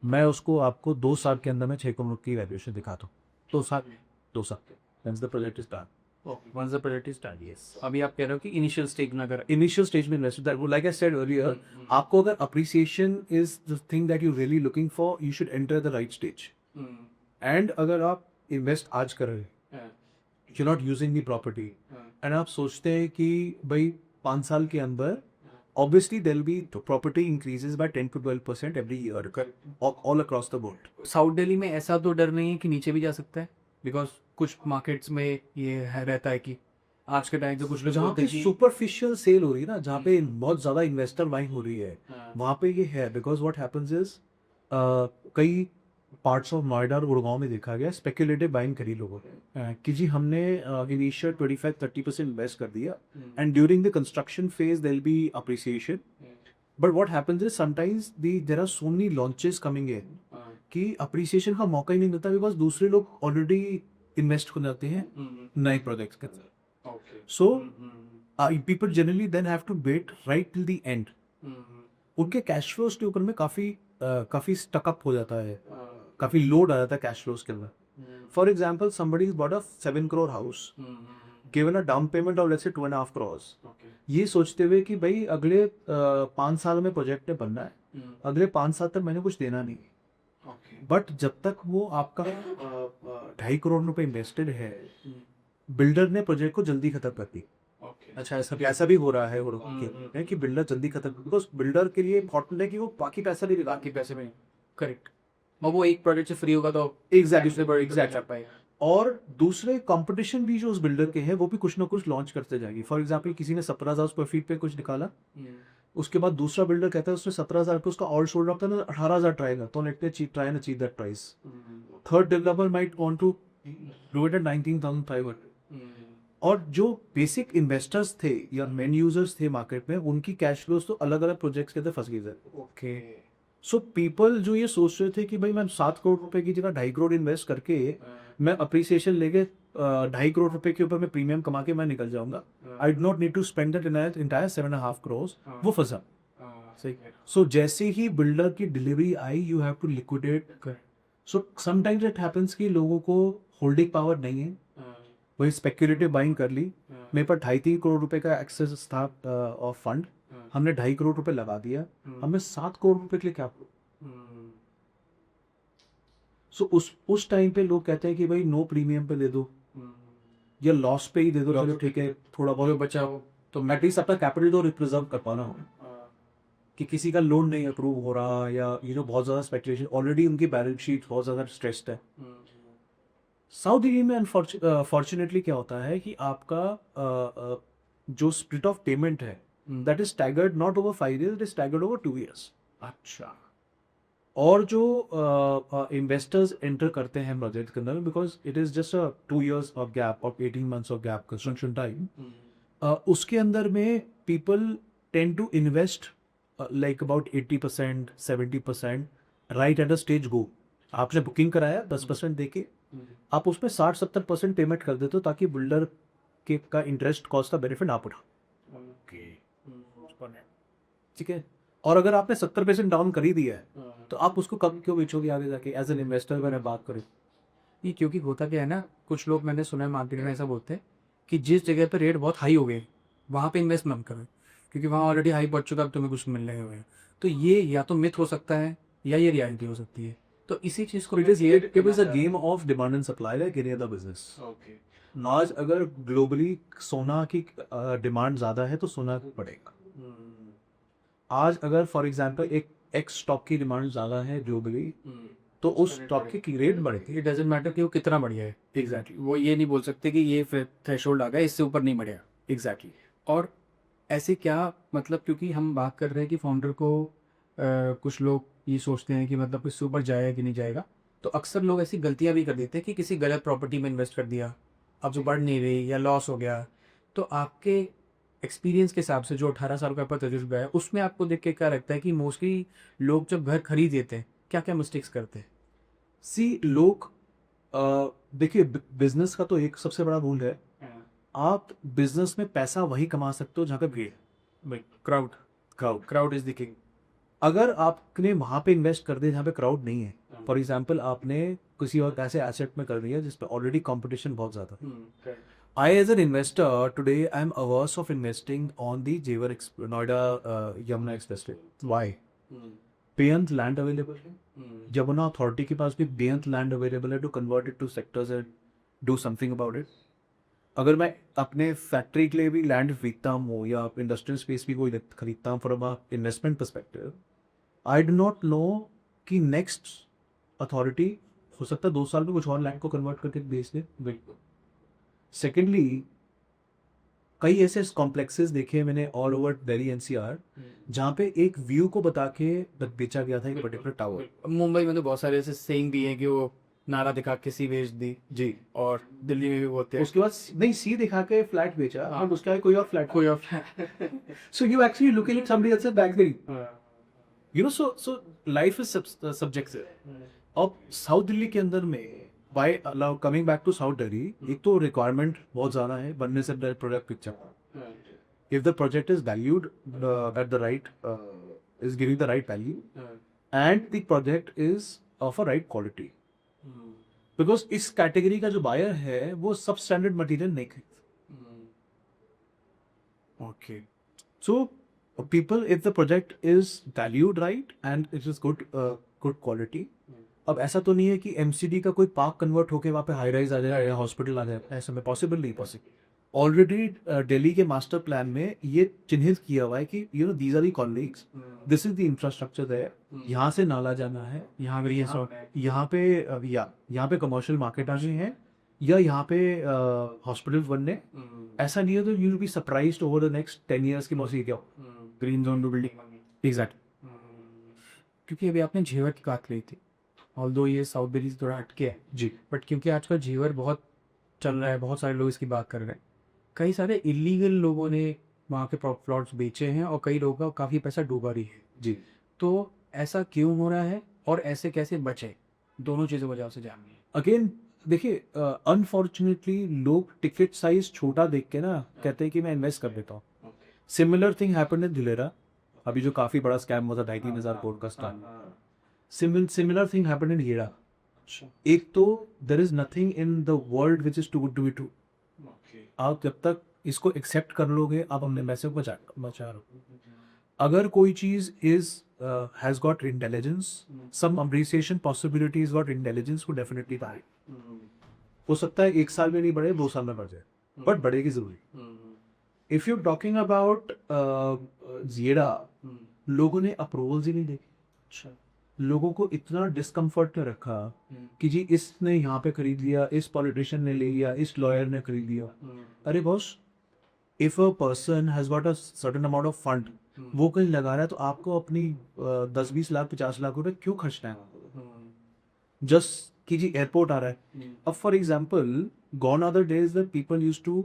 मैं उसको आपको 2 साल के अंदर में 6 करोड़ की वैल्यूएशन दिखाता हूँ. 2 साल that's the project is done. Once the project is done, yes. अभी आप कह रहे हो कि इनिशियल स्टेज में अगर इनिशियल स्टेज में invest, that like I said earlier, आपको अगर appreciation is the thing that you really looking for, you should enter the right stage. And अगर आप इन्वेस्ट आज कर रहे हैं, you not using the property, and आप सोचते हैं कि भाई 5 साल के अंदर obviously there'll be the property increases by 10 to 12% every year all across the board. South Delhi में ऐसा तो डर नहीं है कि नीचे भी जा सकता है, बिकॉज कुछ मार्केट्स में ये है रहता है कि आज के टाइम से कुछ लोग जहाँ बोलते पे हैं कि सुपरफिशियल सेल हो रही है ना, जहाँ पे बहुत ज्यादा इन्वेस्टर बाइंग हो रही है, वहाँ पे ये है. बिकॉज व्हाट हैपेंस इज कई पार्ट्स ऑफ नोएडा और गुड़गांव में देखा गया स्पेक्युलेटिव बाइंग करी लोगों ने कि जी हमने इनिशियल 25-30% इन्वेस्ट कर दिया, and during the construction phase there will be appreciation. But what happens is sometimes there are so many launches coming in कि अप्रिसिएशन का मौका ही नहीं मिलता, बिकॉज दूसरे लोग ऑलरेडी इन्वेस्ट हो जाते हैं नए प्रोजेक्ट्स के अंदर. So people generally then have to wait right till the end. उनके कैश फ्लोज के ऊपर में काफी स्टक अप हो जाता है, काफी लोड आ जाता है कैश फ्लोज के अंदर. For example, somebody has bought a 7 crore house, given a down payment of let's say 2.5 crores. ये सोचते हुए कि भाई अगले 5 साल में प्रोजेक्ट ने बनना है, अगले 5 साल तक मैंने कुछ देना नहीं. बट जब तक वो आपका 2.5 करोड़ रुपए इन्वेस्टेड है, बिल्डर ने प्रोजेक्ट को जल्दी खत्म कर दी. अच्छा ऐसा भी हो रहा है कि बिल्डर जल्दी खत्म, बिकॉज बिल्डर के लिए इम्पोर्टेंट है कि वो बाकी पैसा नहीं लगा बाकी पैसे में. करेक्ट. और वो एक प्रोजेक्ट से फ्री होगा तो एग्जैक्टली दूसरे प्रोजेक्ट एग्जैक्टली कर पाएगा। और दूसरे कंपटीशन भी जो उस बिल्डर के हैं वो भी कुछ ना कुछ लॉन्च करते जाएगी। फॉर एग्जांपल किसी ने 17,000 स्क्वायर फीट पे कुछ निकाला, उसके बाद दूसरा बिल्डर कहता है उसने 17,000 पे उसका और सोल्ड रखता है ना 18,000 ट्राई कर, तो let me try and achieve that price. Third developer might want to do it at 19,500। और जो बेसिक इन्वेस्टर्स थे या मेन यूजर्स थे मार्केट में, उनकी कैश फ्लोज तो अलग अलग प्रोजेक्ट्स के अंदर फंस गई थे। ओके। सो पीपल जो ये सोच रहे थे कि भाई मैं 7 करोड़ रुपए की जगह 2.5 करोड़ इन्वेस्ट करके मैं अप्रिसिएशन लेके 2.5 करोड़ रुपए के ऊपर मैं प्रीमियम कमा के मैं निकल जाऊंगा, I do not need to spend that entire 7.5 crore, वो फंसा। सही। सो जैसे ही बिल्डर की डिलीवरी आई, you have to liquidate. So sometimes it happens कि लोगों को होल्डिंग पावर नहीं है, वही स्पेक्यूलेटिव बाइंग कर ली। मेरे पास 2.5-3 करोड़ रुपए का एक्सेस था ऑफ फंड, हमने 2.5 करोड़ रुपए लगा दिया, हमें 7 करोड़ रुपए के लिए क्या करूं? सो उस टाइम पे लोग कहते हैं कि भाई नो प्रीमियम पे दे दो या लॉस पे ही दे दो, चलो ठीक है थोड़ा बहुत बचा हो तो एटलीस्ट अपना कैपिटल तो रिप्रिजर्व कर पाना हो कि किसी का लोन नहीं अप्रूव हो रहा, या बहुत ज़्यादा स्पेकुलेशन, ऑलरेडी उनकी बैलेंस शीट बहुत ज़्यादा स्ट्रेस्ड है। साउथ इंडिया में फॉर्चुनेटली क्या होता है कि आपका जो स्प्लिट ऑफ पेमेंट है that is staggered not over 5 years, it is staggered over 2 years। अच्छा। और जो इन्वेस्टर्स एंटर करते हैं प्रोजेक्ट के अंदर, because it is just 2 years of gap और 18 months of gap construction time, उसके अंदर में people tend to invest like about 80%, 70% right at a stage go. आपने बुकिंग कराया 10% देके आप उसमें 60-70% पेमेंट कर देते हो, ताकि बिल्डर के का इंटरेस्ट कॉस्ट का बेनिफिट आप उठा। ठीक है। और अगर आपने 70% डाउन कर ही दिया है तो आप उसको कम क्यों बेचोगे आगे जाके एज एन इन्वेस्टर अगर मैं बात करूँ? ये क्योंकि होता क्या है ना, कुछ लोग मैंने सुना है मार्केट में ऐसा बोलते हैं कि जिस जगह पे रेट बहुत हाई हो गए वहाँ पे इन्वेस्ट मत करो, क्योंकि वहाँ ऑलरेडी हाई बढ़ चुका है, अब तुम्हें कुछ मिलने हुए हैं। तो ये या तो मिथ हो सकता है या ये रियलिटी हो सकती है। तो इसी चीज़ को it is a game of demand and supply like any other business. आज अगर ग्लोबली सोना की डिमांड ज़्यादा है तो सोना बढ़ेगा। आज अगर फॉर एग्जांपल एक एक्स स्टॉक की डिमांड ज़्यादा है ग्लोबली, तो उस स्टॉक की रेट बढ़ेगी। इट डजेंट मैटर कि वो कितना बढ़िया है। एग्जैक्टली वो ये नहीं बोल सकते कि ये थ्रेशोल्ड आ गया, इससे ऊपर नहीं बढ़िया। एग्जैक्टली। और ऐसे क्या मतलब, क्योंकि हम बात कर रहे हैं कि फाउंडर को कुछ लोग ये सोचते हैं कि मतलब इससे ऊपर जाएगा कि नहीं जाएगा, तो अक्सर लोग ऐसी गलतियां भी कर देते हैं कि किसी गलत प्रॉपर्टी में इन्वेस्ट कर दिया, अब जो बढ़ नहीं रही या लॉस हो गया। तो आपके एक्सपीरियंस के हिसाब से जो 18 साल का आपका तजुर्बा है, उसमें आपको देख के क्या लगता है कि मोस्टली लोग जब घर खरीद लेते हैं क्या क्या मिस्टेक्स करते हैं? सी लोग देखिए, बिजनेस का तो एक सबसे बड़ा रूल है, आप बिजनेस में पैसा वही कमा सकते हो जहाँ पे भीड़ है। Crowd crowd is the king. अगर आपने वहां पे इन्वेस्ट कर दिया जहाँ पे क्राउड नहीं है, फॉर एग्जांपल आपने किसी और ऐसे एसेट में कर दिया जिसपे ऑलरेडी कंपटीशन बहुत ज्यादा है। I as an investor today I am hours of investing on the Jewar Noida Yamuna expressway. Why? बेअंत लैंड अवेलेबल है, यमुना अथॉरिटी के पास भी बेअंत लैंड अवेलेबल है to convert it to sectors and do something about it. अगर मैं अपने फैक्ट्री के लिए भी लैंड खरीदता हूँ या इंडस्ट्रियल स्पेस भी कोई खरीदता हूँ from a investment perspective, I do not no कि नेक्स्ट अथॉरिटी हो सकता है 2 साल में कुछ और लैंड को कन्वर्ट करके बेच दे। सेकेंडली, कई ऐसे कॉम्प्लेक्सेस देखे मैंने ऑल ओवर दिल्ली एनसीआर जहाँ पे एक व्यू को बता के बेचा गया था एक पर्टिकुलर टावर। मुंबई में तो बहुत सारे ऐसे सेइंग भी हैं कि वो नारा दिखा के सी बेच दी जी। और दिल्ली में भी होते हैं। उसके बाद नहीं सी दिखा के फ्लैट बेचा और उसके बाद कोई और फ्लैट। कोई और so you actually looking at somebody else's back, you know. So life is subjective. अब साउथ दिल्ली के अंदर में by allow coming back to south Delhi, एक तो रिक्वायरमेंट बहुत ज़्यादा है बनने से product picture. If the project is valued at the right, is giving the right value and the project is of a right quality, because इस category का जो बायर है वो सब स्टैंडर्ड मटेरियल नहीं खरीदता। Okay. So people, if the project is valued right and it is good quality, अब ऐसा तो नहीं है कि MCD का कोई पार्क कन्वर्ट होके वहाँ पे हाई राइज आ जाए या हॉस्पिटल आ जाए, ऐसा में पॉसिबल नहीं पॉसिबल। ऑलरेडी दिल्ली के मास्टर प्लान में ये चिन्हित किया हुआ है कि these are the colleagues, this is the infrastructure there, यहाँ से नाला जाना है, यहाँ पर ये सब यहाँ पे यहाँ पे कमर्शियल मार्केट आने हैं, या यहाँ पे हॉस्पिटल्स बनने। ऐसा नहीं है तो you will be surprised over the next 10 years की मौसी क्या ग्रीन जोन बिल्डिंग एग्जैक्ट। क्योंकि अभी आपने झेवर की बात कही थी, ऑल्दो ये साउथ दिल्ली से थोड़ा हटके है, जी बट क्योंकि आजकल झेवर बहुत चल रहा है, बहुत सारे लोग इसकी बात कर रहे हैं, कई सारे इलीगल लोगों ने वहाँ के प्लॉट्स बेचे हैं और कई लोगों का काफ़ी पैसा डूबा भी है। जी। तो ऐसा क्यों हो रहा है और ऐसे कैसे बचे, दोनों चीज़ों वजह से जाननी है। अगेन देखिए, अनफॉर्चुनेटली लोग टिकट साइज छोटा देख के ना कहते हैं कि मैं इन्वेस्ट कर देता हूँ। सिमिलर थिंग हैपेंड इन धुलेरा, अभी जो काफी बड़ा स्कैम हुआ था 2,500 करोड़ का scam. Similar thing happened in हेड़ा। एक तो there is nothing in the world which is too good to be true. आप जब तक इसको एक्सेप्ट कर लोगे, आप अपने पैसे को बचा रहे हो। अगर कोई चीज is has got intelligence, some appreciation possibility is got intelligence, वो डेफिनेटली बाय। हो सकता है 1 साल में नहीं बढ़े, 2 साल में बढ़ जाए, बट बढ़ेगी जरूरी। इफ यू टॉकिंग अबाउट ज़ेडा, लोगों ने अप्रूवल्स ही नहीं देखे। लोगों को इतना डिस्कम्फर्ट में रखा कि जी इसने यहाँ पे खरीद लिया, इस पॉलिटिशियन ने ले लिया, इस लॉयर ने खरीद लिया। अरे boss, if a person has got a certain amount of fund, वो कहीं लगा रहा है, तो आपको अपनी 10-20 लाख 50 लाख रुपए क्यों खर्चना है? जस्ट कि जी एयरपोर्ट आ रहा है। अब for example, gone are the days that people used to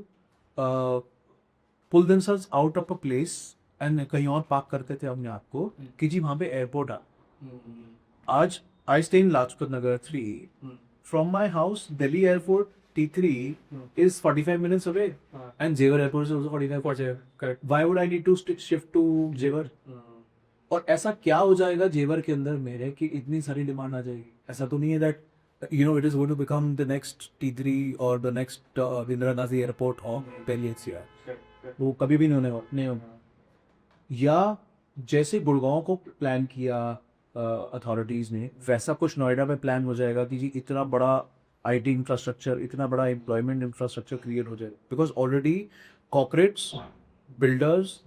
pull themselves out of a place and कहीं और पार्क करते थे अपने आप को कि जी वहाँ पे एयरपोर्ट आ। आज I stay in Lajpat Nagar 3, from my house Delhi airport T3 is 45 minutes away, and Jewar airport is also 45 minutes away. Correct. Why would I need to shift to Jewar? और ऐसा क्या हो जाएगा जेवर के अंदर मेरे कि इतनी सारी डिमांड आ जाएगी? ऐसा तो नहीं है that it is going to become the next T3 और the next Indira Gandhi airport of Delhi NCR. वो कभी भी नहीं होगा। या जैसे गुड़गांव को प्लान किया अथॉरिटीज ने, वैसा कुछ नोएडा में प्लान हो जाएगा कि जी इतना बड़ा आईटी इंफ्रास्ट्रक्चर, इतना बड़ा एम्प्लॉयमेंट इंफ्रास्ट्रक्चर क्रिएट हो जाएगा, बिकॉज ऑलरेडी कॉर्पोरेट्स, बिल्डर्स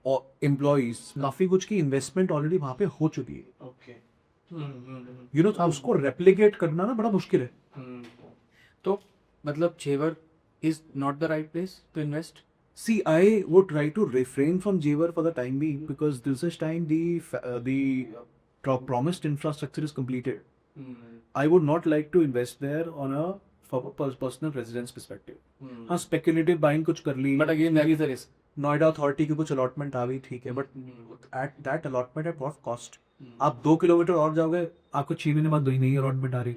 और एम्प्लॉइज, काफी कुछ की इन्वेस्टमेंट ऑलरेडी वहां पे हो चुकी है। तो उसको रेप्लिकेट करना ना बड़ा मुश्किल है। तो मतलब Jewar is not the right place to invest. See, I would try to refrain from Jewar for the time being, because till such time the promised infrastructure is completed. I would not like to invest there on a personal residence perspective. हाँ, speculative buying कुछ कर ली, but again there is a risk. Noida authority की कुछ allotment आ गई, ठीक है, but at that allotment at what cost? आप 2 किलोमीटर और जाओगे, आपको 6 महीने बाद 2 नई अलॉटमेंट आ रही।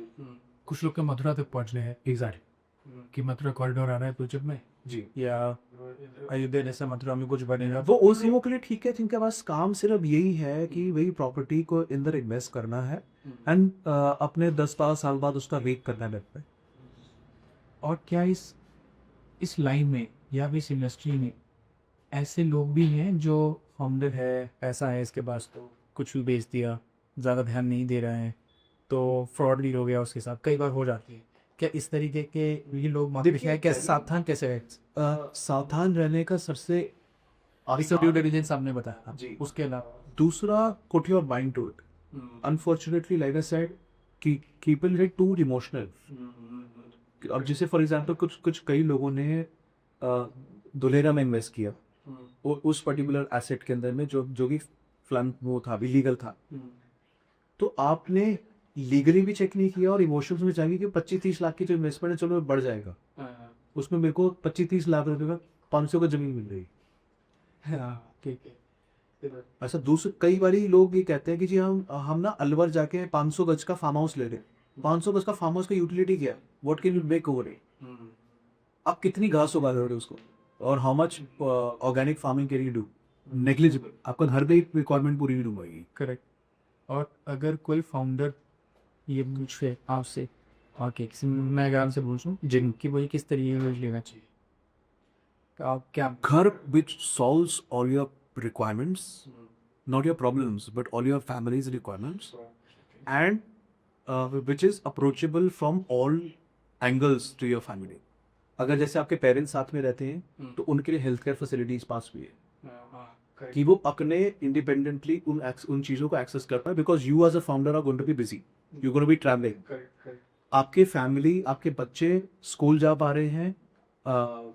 कुछ लोग के मथुरा तक पहुंचने हैं एग्जैक्ट कि मथुरा कॉरिडोर आ रहा है फ्यूचर में, जी। या अयोध्या जैसा मथुरा में कुछ बनेगा। वो उस लोगों के लिए ठीक है जिनके पास काम सिर्फ यही है कि वही प्रॉपर्टी को अंदर इन्वेस्ट करना है एंड अपने 10-12 साल बाद उसका वेट करना है। और क्या इस लाइन में या इस इंडस्ट्री में ऐसे लोग भी हैं जो फाउंडर है, पैसा है इसके पास, तो कुछ भी बेच दिया, ज़्यादा ध्यान नहीं दे रहा है, तो फ्रॉड भी हो गया उसके साथ, कई बार हो जाती है। क्या इस तरीके के ये लोग दिखाए, क्या सावधान कैसे है? सावधान रहने का सबसे ड्यू डिलिजेंस आपने बताया जी। उसके अलावा दूसरा, put your mind to it. Unfortunately, like I said, कि people get too emotional. अब जैसे फॉर एग्जांपल कुछ कई लोगों ने दुलेरा में इन्वेस्ट किया, उस पर्टिकुलर एसेट के अंदर में जो कि वो था, इलीगल था। तो आपने लीगली भी चेक नहीं किया और इमोशंस में चाहिए कि 25-30 लाख की जो इन्वेस्टमेंट है, चलो बढ़ जाएगा, उसमें मेरे को 25-30 लाख रुपए का 500 का जमीन मिल रही है। ठीक है। ऐसा दूसरे कई बारी लोग ये कहते हैं कि जी हम ना अलवर जाके 500 गज का फार्म हाउस ले रहे हैं। 500 गज का फार्म हाउस का यूटिलिटी क्या है? What can you make over it? आप कितनी घास उगा रहे हो उसको, और how much organic farming can you do? Negligible. आपका हर भी रिक्वायरमेंट पूरी नहीं होगी। करेक्ट। और अगर कोई फाउंडर ये पूछे आपसे आके, मैं अगर आपसे पूछूं जिनकी वही किस तरीके का लेना चाहिए, तो आप क्या? घर which solves all your requirements, not your problems, but all your family's requirements, and which is approachable from all angles to your family. अगर जैसे आपके पेरेंट्स साथ में रहते हैं तो उनके लिए हेल्थ केयर फैसिलिटीज पास भी है कि वो अपने इंडिपेंडेंटली उन चीज़ों को एक्सेस कर पाए, because you as a founder are going to be busy, you going to be travelling, आपके फैमिली, आपके बच्चे स्कूल जा पा रहे हैं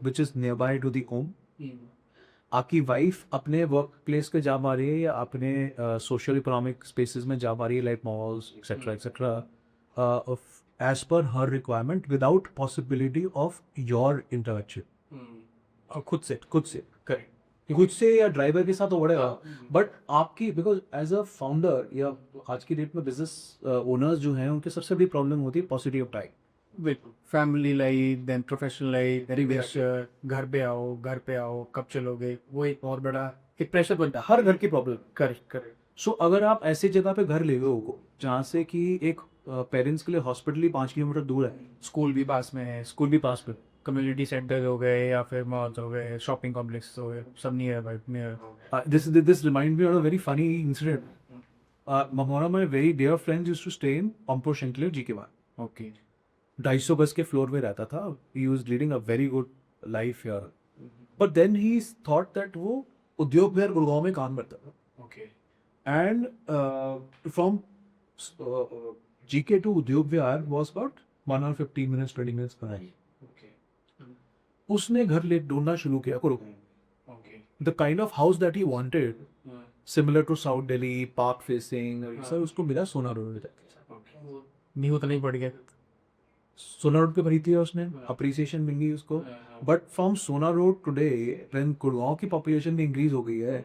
which is nearby to the home, आपकी वाइफ अपने वर्क प्लेस पे जा पा रही है या अपने सोशल इकोनॉमिक स्पेसेस में जा पा रही है, like malls etcetera etcetera, as per हर requirement without possibility of your intervention. और खुद से करेक्ट, खुद से या ड्राइवर के साथ तो बढ़ेगा, बट आपकी, बिकॉज एज अ फाउंडर या आज की डेट में बिजनेस ओनर्स जो हैं उनकी सबसे बड़ी प्रॉब्लम होती है पॉसिटिव ऑफ टाइम। बिल्कुल, family life, then professional life, very pressure, घर पे आओ, कब चलोगे, वो एक बहुत बड़ा एक प्रेशर बनता है। हर घर की प्रॉब्लम। करेक्ट। सो अगर आप ऐसी जगह पे घर ले गए हो जहाँ से कि एक पेरेंट्स के लिए हॉस्पिटल ही 5 किलोमीटर दूर है, स्कूल भी पास में है, स्कूल भी पास में, कम्युनिटी सेंटर हो गए या फिर मॉल्स हो गए, शॉपिंग कॉम्प्लेक्स हो गए, सब near. this remind me of a very funny incident. One of my very dear friends used to stay in Pampur Shankler GK1. Okay, 250 गज के फ्लोर में रहता था। He was leading a very good life here. But then he thought that वो उद्योग विहार गुड़गांव में काम करता था। Okay, And from GK to उद्योग विहार was about 1 hour 15 minutes 20 minutes per hour. उसने घर ले ढूंढना शुरू किया करो। Okay, The kind of house that he wanted, similar to South Delhi, park facing, sir उसको मिला सोना रोड में जाके। नहीं उतना ही पड़ गया। सोना रोड पे खरीदी है उसने, अप्रिसिएशन मिल गई उसको, बट फ्रॉम सोना रोड टुडे व्हेन गुड़गांव की पॉपुलेशन भी इंक्रीज हो गई है,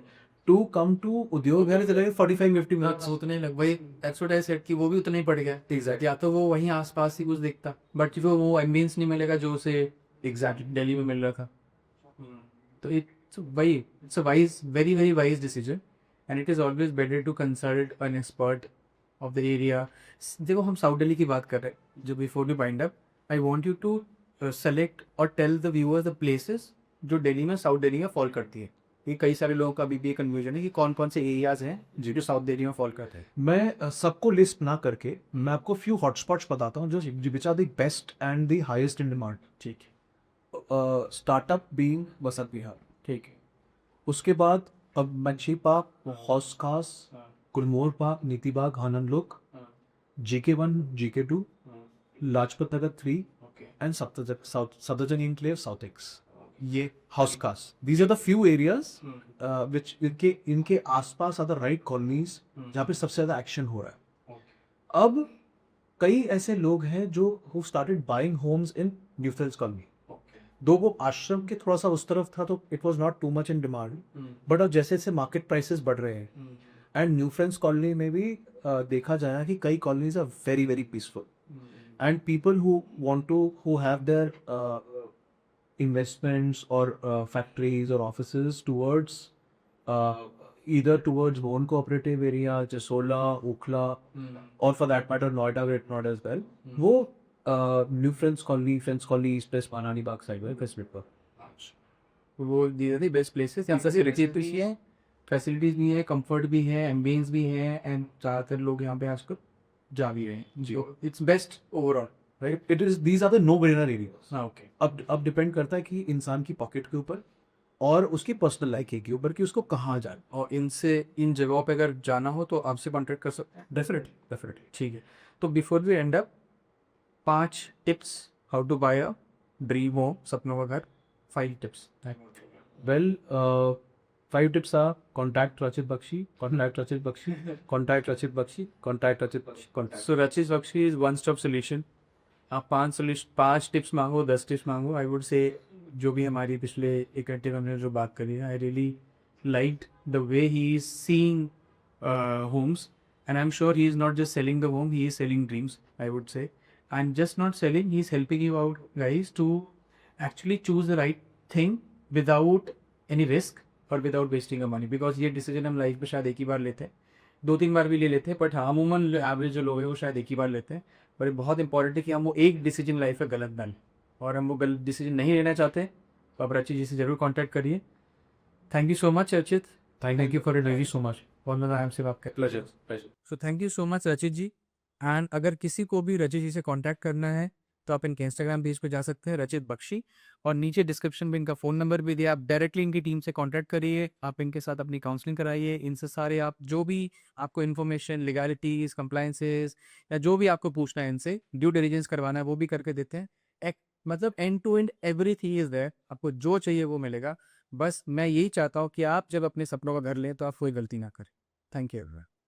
टू कम टू उद्योग विहार चले 45-50 मिनट्स। उतने लग वही दैट्स व्हाट आई सेड कि वो भी उतना ही पड़ गया। Exactly. या तो वो वहीं आसपास ही कुछ देखता, बट वो एम्बियंस नहीं मिलेगा जो उसे एग्जैक्टली दिल्ली में मिल रहा था। तो it's a wise, very very wise decision, and it is always better to consult an expert of the area. देखो हम साउथ दिल्ली की बात कर रहे हैं, जो before we bind up I want you to select और tell the viewers the places जो दिल्ली में साउथ दिल्ली में फॉल करती है। ये कई सारे लोगों का अभी भी कन्फ्यूजन है कि कौन कौन से एरियाज हैं जो साउथ दिल्ली में फॉल करते हैं। मैं सबको लिस्ट ना करके मैं आपको फ्यू हॉटस्पॉट्स बताता हूँ जो which are the best and the highest in demand. ठीक है, स्टार्टअप बीइंग वसंत विहार, ठीक है, उसके बाद अब मंशी पार्क, हौस खास, गुलमोहर पार्क, नीति बाग, आनंद Lok, GK1, GK2, Lajpat Nagar 3 okay, and Safdarjung enclave, south ex, ये Hauz Khas. These are the few areas which इनके आसपास आर द राइट कॉलोनीज जहाँ पे सबसे ज्यादा एक्शन हो रहा है। अब कई ऐसे लोग हैं जो who started buying homes in New Friends Colony. दो वो आश्रम के थोड़ा सा उस तरफ था तो it was not too much in demand, but अब जैसे जैसे मार्केट प्राइसेस बढ़ रहे हैं एंड न्यू फ्रेंड्स कॉलोनी में भी देखा जाए कि कई colonies are very very peaceful and people who want to who have their investments or factories or offices towards either towards Bhuvan cooperative area, Jasola, Ukla, or for that matter Noida, Great Noida as well. वो New Friends Colony, East West Manani Bagh side में West Midpur। वो these are the best places। यहाँ से riches भी है, facilities भी है, comfort भी है, एम्बियंस भी है, एंड ज़्यादातर लोग यहाँ पे आजकल जा भी रहे हैं। जी। It's best overall, right. It is these are the no brainer areas. हाँ ओके। अब डिपेंड करता है कि इंसान की पॉकेट के ऊपर और उसकी पर्सनल लाइफ के ऊपर कि उसको कहाँ जाना। और इन जगहों पे अगर जाना हो तो आपसे कॉन्टेक्ट कर सकते हैं। डेफिनेटली। ठीक है, तो before we end up 5 tips how to buy a dream home, सपनों का घर। 5 tips. Well 5 tips are contact Rachit Bakshi, contact Rachit Bakshi, contact Rachit Bakshi, contact Rachit Bakshi, contact। So Rachit Bakshi is one stop solution. आप 5 tips मांगो, 10 tips मांगो, आई would से जो भी हमारी पिछले 1 घंटे में हमने जो बात करी है, I really like the way he is seeing homes, and I am sure he is not just selling the home, he is selling dreams, I would say, and just not selling, he is helping you out guys to actually choose the right thing without any risk और without wasting a money, because ये decision हम life में शायद एक ही बार लेते हैं, 2-3 बार भी ले लेते हैं, बट हाँ अमूमन एवरेज जो लोग हैं वो शायद एक ही बार लेते हैं। पर बहुत इंपॉर्टेंट है कि हम वो एक डिसीजन लाइफ में गलत ना लें, और हम वो गलत डिसीजन नहीं लेना चाहते तो आप रचित जी से जरूर कॉन्टैक्ट करिए। थैंक यू सो मच रचित, thank you for it very so much, बहुत मज़ा आया आपसे बात कर। Pleasure. So thank you so much रचित जी, एंड अगर किसी को भी रचित जी से कॉन्टैक्ट करना है तो आप इनके इंस्टाग्राम पेज पे जा सकते हैं, रचित बख्शी, और नीचे डिस्क्रिप्शन में इनका फ़ोन नंबर भी दिया। आप डायरेक्टली इनकी टीम से कॉन्टैक्ट करिए, आप इनके साथ अपनी काउंसलिंग कराइए, इनसे सारे आप जो भी आपको इन्फॉर्मेशन, लीगैलिटीज़, कंप्लायंसेस या जो भी आपको पूछना है इनसे, ड्यू डिलिजेंस करवाना है, वो भी करके देते हैं। एक मतलब end to end everything is there, आपको जो चाहिए वो मिलेगा। बस मैं यही चाहता हूँ कि आप जब अपने सपनों का घर लें तो आप कोई गलती ना करें। Thank you everyone.